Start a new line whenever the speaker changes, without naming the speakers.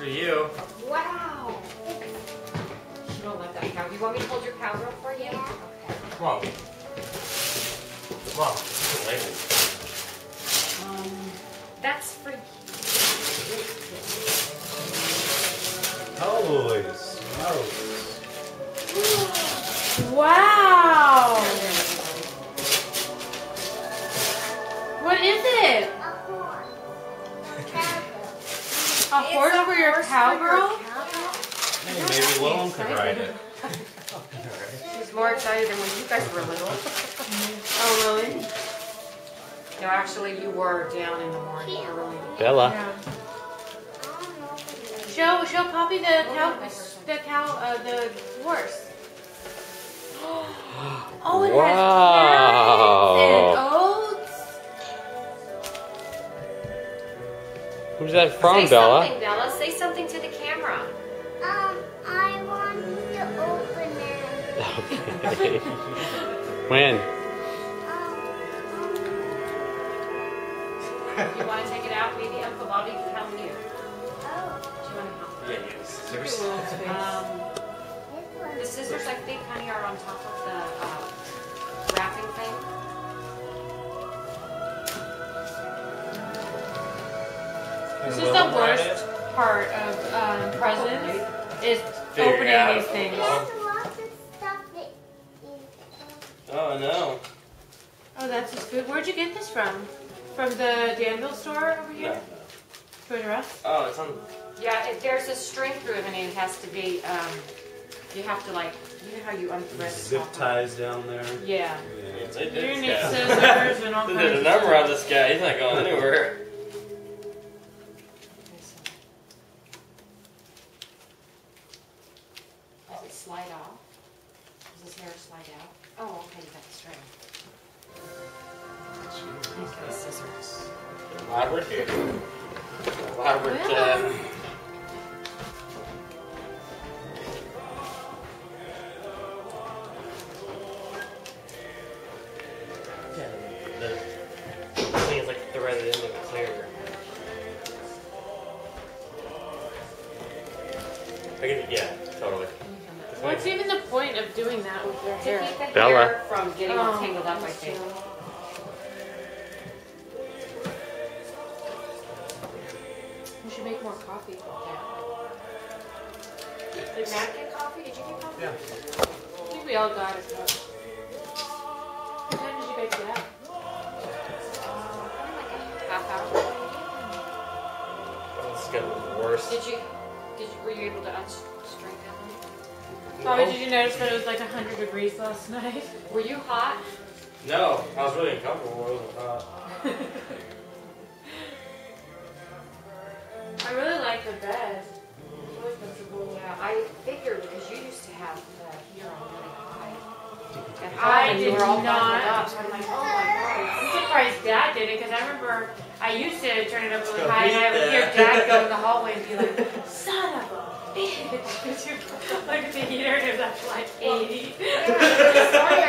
for you.
Wow. You don't love that cow. You want me to hold your cowgirl for you?
Yeah.
Okay.
Come on. Come on.
That's for you.
Holy smokes.
Wow! What is it? A horse for your cowgirl?
Hey, maybe Willem could ride it.
She's more excited than when you guys were little.
Oh, really?
No, actually, you were down in the morning early.
Bella.
Yeah. Show Poppy the horse. Oh, it has carrots and oats.
Who's that from,
Say
Bella?
something, Bella. Say something to the camera.
I want to open it.
Okay. When?
You want to take it out? Maybe Uncle Bobby can help you. Do you
Oh,
want to help?
Yeah, yes. Scissors.
The scissors, I think, honey, are on top of the wrapping thing.
This is the worst part of presents is opening these things.
there's lots of stuff that
Oh no.
Oh, that's his food. Where'd you get this from? From the Danville store over here? Toys R Us?
Oh, it's on.
Yeah, there's a string through it, and it has to be, you have to, like, you know how you unthread the
Zip
top one?
ties down there.
Yeah.
Yeah, they
You
did
need
this guy.
scissors and all
They
kinds
did a
of
number
stuff.
on this guy. He's not going anywhere.
Does it slide off? Does his hair slide out? Oh, okay, you got the string. Okay, scissors.
Elaborate here. Elaborate. Yeah, the thing is like threaded into it clear. I can, yeah, totally.
What's even the point of doing that with your
To
hair?
keep the
Bella.
hair from getting all tangled up, I
that's
think.
true. We should make more coffee.
Did Matt get coffee? Did you get coffee?
Yeah.
I think we all got it. But... What time did you guys get out?
Probably like a half hour.
It's getting worse.
Were you able to unstring it?
Bobby, did you notice that it was like 100 degrees last night?
Were you hot?
No, I was really uncomfortable. It wasn't hot.
I really like the bed. It's really comfortable.
Yeah, I figured because you used to have the heater on really high. And
I
you
did
were all bundled
not.
up, so I'm like, oh my
I'm
god.
surprised Dad did it because I remember I used to turn it up really
Go
high and I would hear
beat
Dad
that.
go in the hallway and be like, son of a bitch. Look at the heater and it was up to like 80.
Sorry,